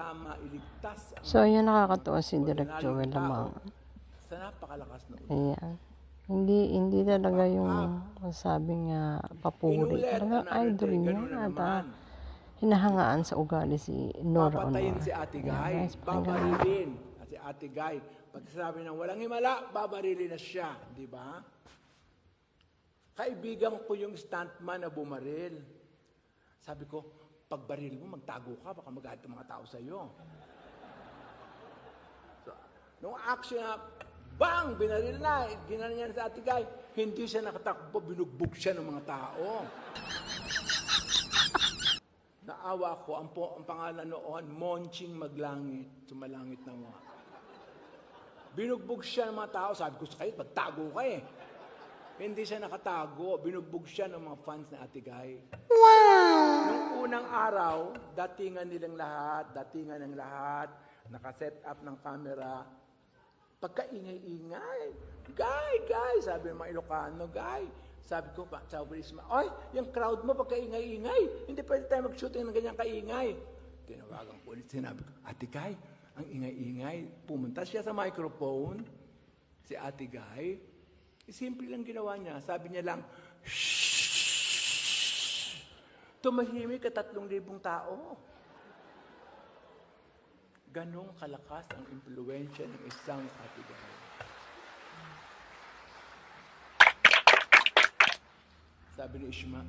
tama, iligtas ang So, yun nakakatuwa si Direk ordinaryong Joel tao lamang. sa napakalakas na utos. Ayan. Hindi talaga yung sabi nga papuri. Inulit, Talaga another idol day, niya ganun na at naman. hinahangaan sa ugali si Nora Papatayin Honor. si Ate Ayan, Guy, guys, pakinggan natin. babarilin. At si Ate Guy, pag sabi ng walang himala, babarilin na siya, di ba? Kaibigan ko yung stuntman na bumaril. Sabi ko, pag baril mo, magtago ka, baka magalit ang mga tao sa iyo. So, nung action na, bang! Binaril na, ginano niya sa Ate Guy, hindi siya nakatakbo, binugbog siya ng mga tao. Naawa ko, ang pangalan noon, Monching Maglangit, sumalangit na mga. Binugbog siya ng mga tao, sabi ko sa kayo, magtago ka eh. Hindi siya nakatago, binugbog siya ng mga fans na Ate Guy. Wow! Nung unang araw, datingan ng lahat, nakaset up ng camera, pagkaingay-ingay, Guy, sabi ng mga Ilocano, Guy. Sabi ko, sa Burisma, ay, yung crowd mo pagkaingay-ingay, hindi pwede tayo mag-shooting ng ganyang kaingay. Tinawagan ko ulit, sinabi ko, Ate Guy, ang ingay-ingay, pumunta siya sa microphone, si Ate Guy, simple lang ginawa niya. Sabi niya lang, shhh! Tumahimik ka 3,000 tao. Ganong kalakas ang impluensya ng isang Ate Guy. Sabi ni Ishma,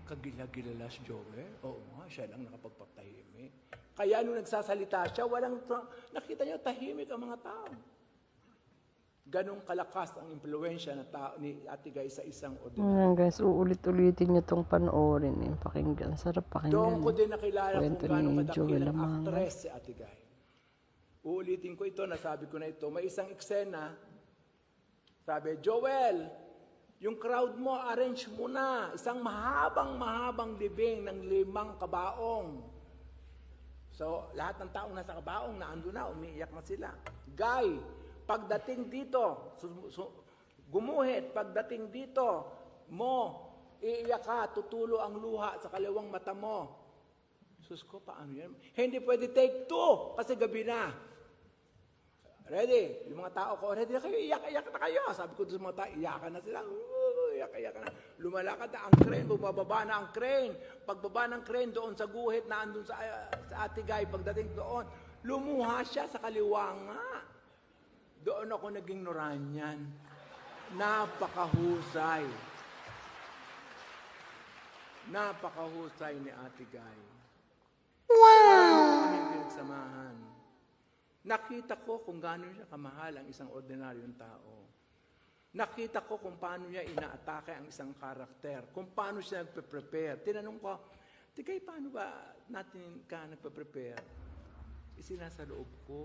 kagila-gilala si Joel. Oo nga, siya lang nakapagpatahimik. Kaya nung nagsasalita siya, nakita niya tahimik ang mga tao. Ganong kalakas ang impluensya ni Ate Guy sa isang ordinaryo. Ayan guys, uulit-ulitin nyo itong panoorin. Pakinggan, sarap pakinggan. Doon ko din nakilala Kwento kung gano'ng ni Joel kadakilang lamang. actress si Ate Guy. Uulitin ko ito, nasabi ko na ito. May isang eksena, sabi, Joel, yung crowd mo, arrange mo na. Isang mahabang libing ng 5 kabaong. So, lahat ng taong nasa kabaong, naando na, umiiyak na sila. Guy, pagdating dito, gumuhit, pagdating dito, iiyak ka, tutulo ang luha sa kaliwang mata mo. Sus ko, paano yan? Hindi pwede take 2, kasi gabi na. Ready? Yung mga tao ko, ready na kayo, iyak na kayo. Sabi ko sa mga tao, iyakan na sila. Iyak na. Lumalakad na ang crane, bumababa na ang crane. Pagbaba ng crane doon sa guhit na andun sa Ate Guy, pagdating doon, lumuha siya sa kaliwa nga. Doon ako naging Noranyan. Napakahusay. Napakahusay ni Ate Guy. Wow! Kaming pinagsamahan. Nakita ko kung gaano siya kamahal ang isang ordinaryong tao. Nakita ko kung paano niya inaatake ang isang karakter. Kung paano siya nagpe-prepare. Tinanong ko, Tigay, paano ba natin ka nagpe-prepare? Isinasa loob ko.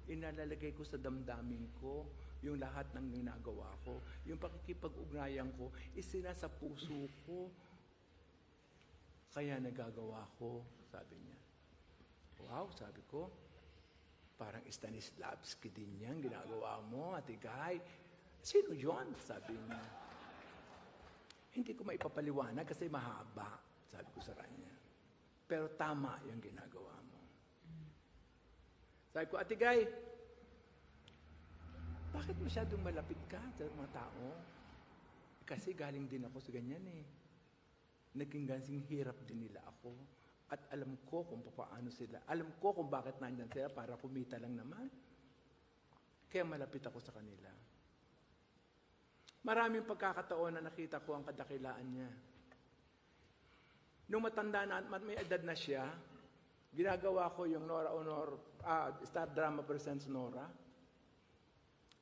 Inalalagay ko sa damdamin ko yung lahat ng ginagawa ko. Yung pakikipag-ugnayan ko, isinasa puso ko. Kaya nagagawa ko, sabi niya. Wow, sabi ko. Parang Stanislavski din yan, ginagawa mo, Ate Guy. Sino yun? Sabi niya. Hindi ko maipapaliwanag kasi mahaba, sabi ko sa kanya. Pero tama yung ginagawa mo. Sabi ko, Ate Guy, bakit masyadong malapit ka sa mga tao? Kasi galing din ako sa ganyan eh. Naging gansing hirap din nila ako. At alam ko kung paano sila. Alam ko kung bakit nandyan sila para kumita lang naman. Kaya malapit ako sa kanila. Maraming pagkakataon na nakita ko ang kadakilaan niya. Nung matanda na, may edad na siya, ginagawa ko yung Nora Honor, Star Drama Presents Nora.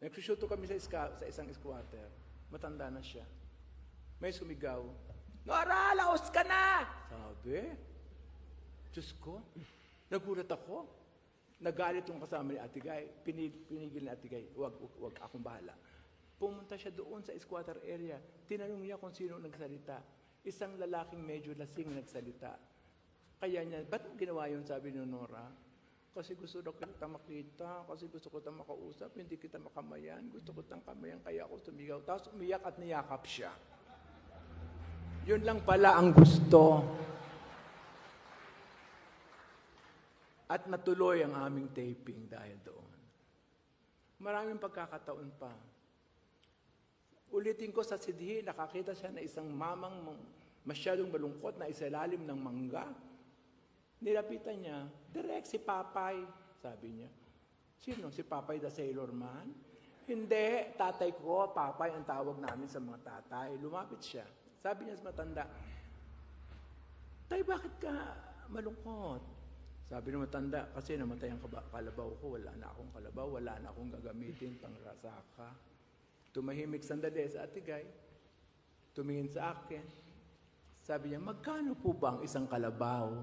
Nagsushoot kami sa isang squatter. Matanda na siya. May sumigaw, Nora, laos ka na! Sabi, Diyos ko, nagulat ako. Nagalit yung kasama ni Ate Guy. Pinigil ni Ate Guy, wag akong bahala. Pumunta siya doon sa squatter area. Tinanong niya kung sino nagsalita. Isang lalaking medyo lasing nagsalita. Kaya niya, ba't ginawa yun, sabi ni Nora? Kasi gusto daw kita makita, kasi gusto ko kita makausap, hindi kita makamayan, gusto ko kitang kamayan, kaya ako sumigaw. Tapos umiyak at niyakap siya. Yun lang pala ang gusto. At natuloy ang aming taping dahil doon. Maraming pagkakataon pa. Ulitin ko sa sidhi, nakakita siya na isang mamang masyadong malungkot na isalalim ng mangga. Nilapitan niya, direct si Papay, sabi niya. Sino? Si Papay the Sailor Man? Hindi, tatay ko, Papay ang tawag namin sa mga tatay. Lumapit siya. Sabi niya sa matanda, Tay, bakit ka malungkot? Sabi ng matanda, kasi namatay ang kalabaw ko, wala na akong kalabaw, wala na akong gagamitin pang rasaka. Tumahimik sandali sa atigay, tumingin sa akin. Sabi niya, magkano po ba ang isang kalabaw?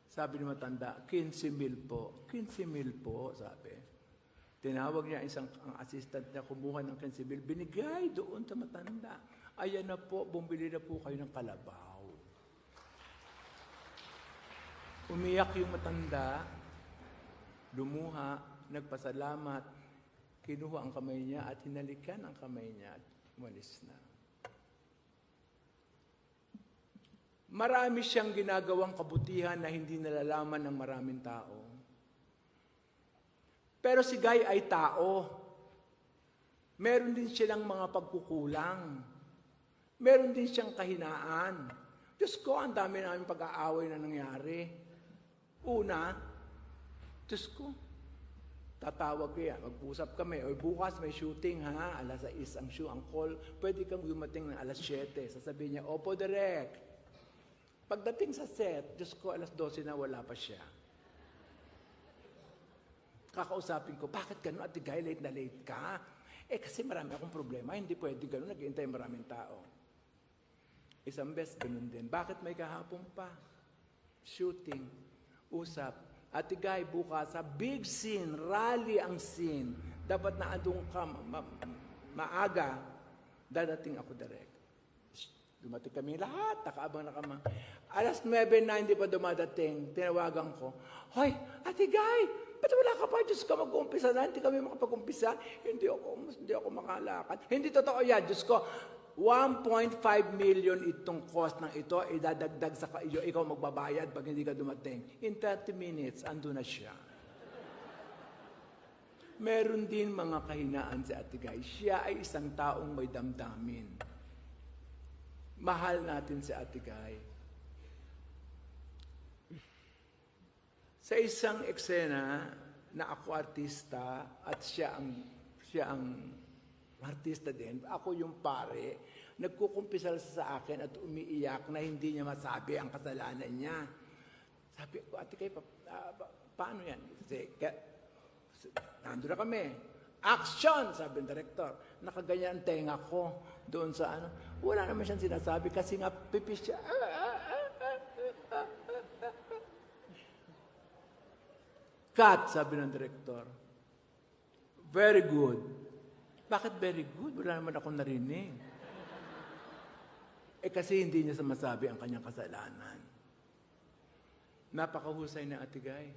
Sabi ng matanda, 15,000 po. 15,000 po, sabi. Tinawag niya ang assistant niya, kumuha ng 15,000, binigay doon sa matanda. Ayan na po, bumili na po kayo ng kalabaw. Umiyak yung matanda, lumuha, nagpasalamat, kinuha ang kamay niya at hinalikan ang kamay niya at umalis na. Marami siyang ginagawang kabutihan na hindi nalalaman ng maraming tao. Pero si Guy ay tao. Meron din silang mga pagkukulang. Meron din siyang kahinaan. Diyos ko, ang dami namin pag-aaway na nangyari. Una, Diyos ko, tatawag kaya, mag-usap kami, o bukas may shooting ha, alas 6 ang call, pwede kang dumating ng alas 7. Sasabihin niya, opo, direct. Pagdating sa set, Diyos ko, alas 12 na wala pa siya. Kakausapin ko, bakit gano'n at Guy, late na late ka? Kasi marami akong problema, hindi pwede gano'n, nag-iintay maraming tao. Isang beses gano'n din. Bakit may kahapon pa? Shooting, usap. Ate Guy, bukas sa big scene, rally ang scene. Dapat na andun ka maaga, dadating ako direct. Dumating kami lahat, nakaabang na kami. Alas 9 na hindi pa dumadating, tinawagan ko, Hoy, Ate Guy, ba't wala ka pa? Diyos ko, mag-uumpisa na, hindi kami makapag-umpisa. Hindi ako makalakad. Hindi totoo yan, Diyos ko. 1.5 million itong cost ng ito, idadagdag sa iyo, ikaw magbabayad pag hindi ka dumating. In 30 minutes, ando na siya. Meron din mga kahinaan si Ate Guy. Siya ay isang taong may damdamin. Mahal natin si Ate Guy. Sa isang eksena na ako artista at siya ang artista din, ako yung pare, nagkukumpisal sa akin at umiiyak na hindi niya masabi ang kasalanan niya. Sabi ko, Ate Guy, paano yan? Kasi, nandun na kami. Action! Sabi ng director. Nakaganyan ang tenga ko doon sa ano. Wala naman siyang sinasabi kasi nga pipis siya. Cut, sabi ng director. Very good. Bakit very good? Wala naman akong narinig. Kasi hindi niya masabi ang kanyang kasalanan. Napakahusay na Ate Guy.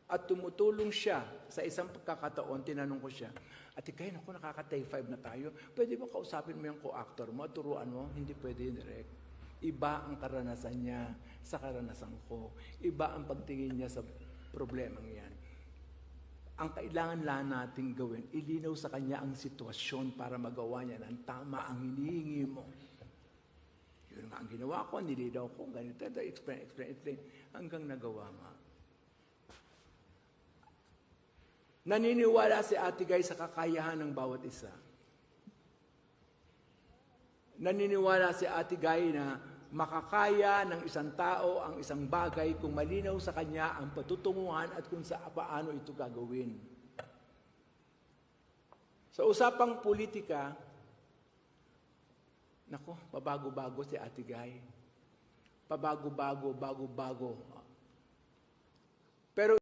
At tumutulong siya sa isang pagkakataon, tinanong ko siya, Ate Guy, naku, nakaka-take 5 na tayo. Pwede ba kausapin mo yung co-actor mo, turuan mo? Hindi pwede yun, direct. Iba ang karanasan niya sa karanasan ko. Iba ang pagtingin niya sa problemang yan. Ang kailangan lang natin gawin, ilinaw sa kanya ang sitwasyon para magawa niya ng tama ang hinihingi mo. Yun nga ang ginawa ko, nilinaw ko, ganito, explain, hanggang nagawa nga. Naniniwala si Ate Guy sa kakayahan ng bawat isa. Naniniwala si Ate Guy na makakaya ng isang tao ang isang bagay kung malinaw sa kanya ang patutunguhan at kung paano ito gagawin. Sa usapang politika, nako, pabago-bago si Ate Guy. Pabago-bago, bago-bago. Pero